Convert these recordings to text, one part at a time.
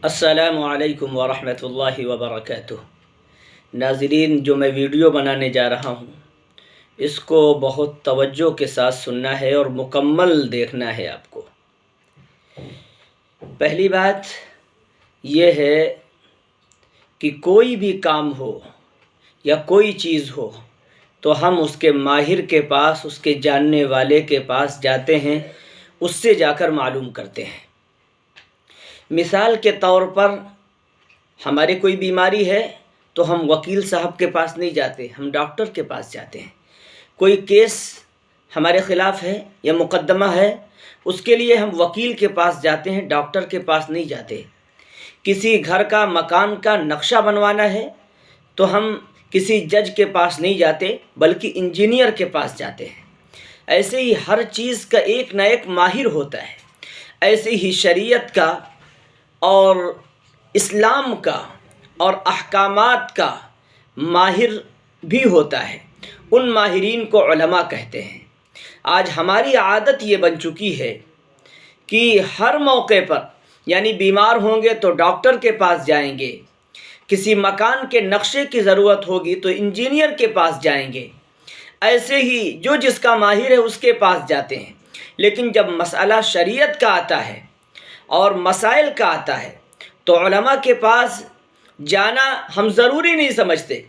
السلام علیکم ورحمۃ اللہ وبرکاتہ۔ ناظرین، جو میں ویڈیو بنانے جا رہا ہوں اس کو بہت توجہ کے ساتھ سننا ہے اور مکمل دیکھنا ہے آپ کو۔ پہلی بات یہ ہے کہ کوئی بھی کام ہو یا کوئی چیز ہو تو ہم اس کے ماہر کے پاس، اس کے جاننے والے کے پاس جاتے ہیں، اس سے جا کر معلوم کرتے ہیں۔ مثال کے طور پر ہمارے کوئی بیماری ہے تو ہم وکیل صاحب کے پاس نہیں جاتے، ہم ڈاکٹر کے پاس جاتے ہیں۔ کوئی کیس ہمارے خلاف ہے یا مقدمہ ہے، اس کے لیے ہم وکیل کے پاس جاتے ہیں، ڈاکٹر کے پاس نہیں جاتے۔ کسی گھر کا، مکان کا نقشہ بنوانا ہے تو ہم کسی جج کے پاس نہیں جاتے بلکہ انجینئر کے پاس جاتے ہیں۔ ایسے ہی ہر چیز کا ایک نہ ایک ماہر ہوتا ہے۔ ایسے ہی شریعت کا اور اسلام کا اور احکامات کا ماہر بھی ہوتا ہے۔ ان ماہرین کو علماء کہتے ہیں۔ آج ہماری عادت یہ بن چکی ہے کہ ہر موقع پر، یعنی بیمار ہوں گے تو ڈاکٹر کے پاس جائیں گے، کسی مکان کے نقشے کی ضرورت ہوگی تو انجینئر کے پاس جائیں گے، ایسے ہی جو جس کا ماہر ہے اس کے پاس جاتے ہیں۔ لیکن جب مسئلہ شریعت کا آتا ہے اور مسائل کا آتا ہے تو علماء کے پاس جانا ہم ضروری نہیں سمجھتے،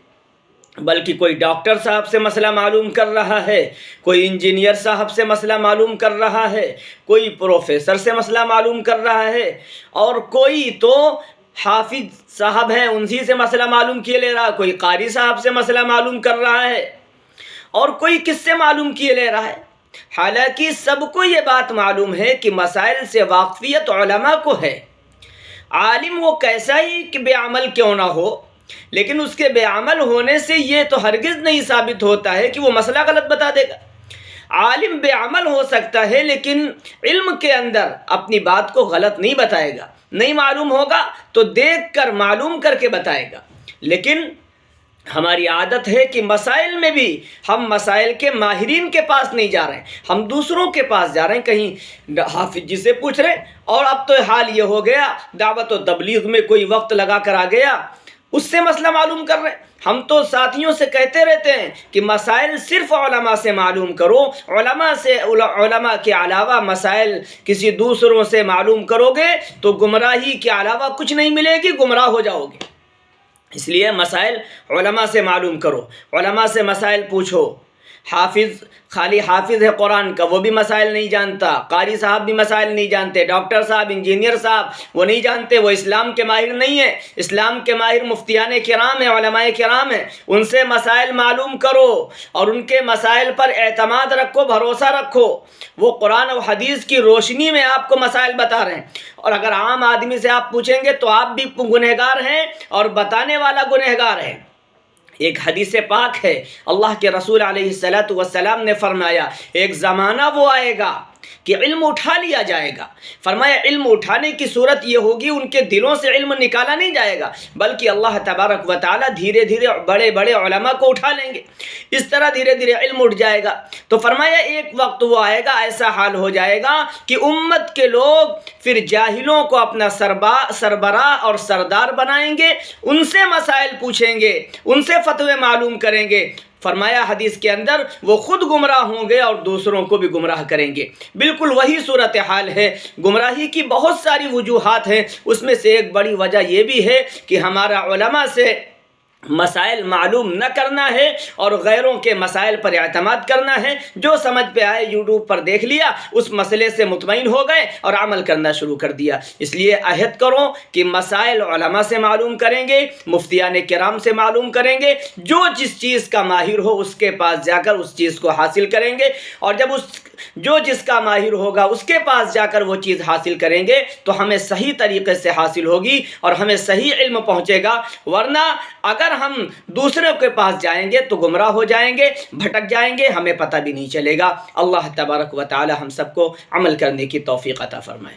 بلکہ کوئی ڈاکٹر صاحب سے مسئلہ معلوم کر رہا ہے، کوئی انجینئر صاحب سے مسئلہ معلوم کر رہا ہے، کوئی پروفیسر سے مسئلہ معلوم کر رہا ہے، اور کوئی تو حافظ صاحب ہیں انہی سے مسئلہ معلوم کیے لے رہا ہے، کوئی قاری صاحب سے مسئلہ معلوم کر رہا ہے، اور کوئی کس سے معلوم کیے لے رہا ہے۔ حالانکہ سب کو یہ بات معلوم ہے کہ مسائل سے واقفیت علماء کو ہے۔ عالم وہ کیسا ہی کہ بے عمل کیوں نہ ہو، لیکن اس کے بے عمل ہونے سے یہ تو ہرگز نہیں ثابت ہوتا ہے کہ وہ مسئلہ غلط بتا دے گا۔ عالم بے عمل ہو سکتا ہے لیکن علم کے اندر اپنی بات کو غلط نہیں بتائے گا۔ نہیں معلوم ہوگا تو دیکھ کر معلوم کر کے بتائے گا۔ لیکن ہماری عادت ہے کہ مسائل میں بھی ہم مسائل کے ماہرین کے پاس نہیں جا رہے ہیں، ہم دوسروں کے پاس جا رہے ہیں، کہیں حافظ جی سے پوچھ رہے ہیں، اور اب تو حال یہ ہو گیا دعوت و تبلیغ میں کوئی وقت لگا کر آ گیا، اس سے مسئلہ معلوم کر رہے ہیں۔ ہم تو ساتھیوں سے کہتے رہتے ہیں کہ مسائل صرف علماء سے معلوم کرو، علماء کے علاوہ مسائل کسی دوسروں سے معلوم کرو گے تو گمراہی کے علاوہ کچھ نہیں ملے گی، گمراہ ہو جاؤ گے۔ اس لیے مسائل علماء سے معلوم کرو، علماء سے مسائل پوچھو۔ حافظ خالی حافظ ہے قرآن کا، وہ بھی مسائل نہیں جانتا، قاری صاحب بھی مسائل نہیں جانتے، ڈاکٹر صاحب، انجینئر صاحب وہ نہیں جانتے، وہ اسلام کے ماہر نہیں ہیں۔ اسلام کے ماہر مفتیان کرام ہیں، علماء کرام ہیں، ان سے مسائل معلوم کرو اور ان کے مسائل پر اعتماد رکھو، بھروسہ رکھو۔ وہ قرآن و حدیث کی روشنی میں آپ کو مسائل بتا رہے ہیں، اور اگر عام آدمی سے آپ پوچھیں گے تو آپ بھی گنہگار ہیں اور بتانے والا گنہگار ہے۔ ایک حدیث پاک ہے، اللہ کے رسول علیہ السلام نے فرمایا ایک زمانہ وہ آئے گا کہ علم اٹھا لیا جائے گا۔ فرمایا علم اٹھانے کی صورت یہ ہوگی ان کے دلوں سے علم نکالا نہیں جائے گا، بلکہ اللہ تبارک و تعالی دھیرے دھیرے بڑے بڑے علماء کو اٹھا لیں گے، اس طرح دھیرے دھیرے علم اٹھ جائے گا۔ تو فرمایا ایک وقت وہ آئے گا، ایسا حال ہو جائے گا کہ امت کے لوگ پھر جاہلوں کو اپنا سربراہ اور سردار بنائیں گے، ان سے مسائل پوچھیں گے، ان سے فتوے معلوم کریں گے۔ فرمایا حدیث کے اندر وہ خود گمراہ ہوں گے اور دوسروں کو بھی گمراہ کریں گے۔ بالکل وہی صورتحال ہے۔ گمراہی کی بہت ساری وجوہات ہیں، اس میں سے ایک بڑی وجہ یہ بھی ہے کہ ہمارا علماء سے مسائل معلوم نہ کرنا ہے اور غیروں کے مسائل پر اعتماد کرنا ہے۔ جو سمجھ پہ آئے یوٹیوب پر دیکھ لیا، اس مسئلے سے مطمئن ہو گئے اور عمل کرنا شروع کر دیا۔ اس لیے عہد کرو کہ مسائل علماء سے معلوم کریں گے، مفتیان کرام سے معلوم کریں گے، جو جس چیز کا ماہر ہو اس کے پاس جا کر اس چیز کو حاصل کریں گے، اور جب جو جس کا ماہر ہوگا اس کے پاس جا کر وہ چیز حاصل کریں گے تو ہمیں صحیح طریقے سے حاصل ہوگی اور ہمیں صحیح علم پہنچے گا۔ ورنہ اگر ہم دوسروں کے پاس جائیں گے تو گمراہ ہو جائیں گے، بھٹک جائیں گے، ہمیں پتہ بھی نہیں چلے گا۔ اللہ تبارک و تعالی ہم سب کو عمل کرنے کی توفیق عطا فرمائے۔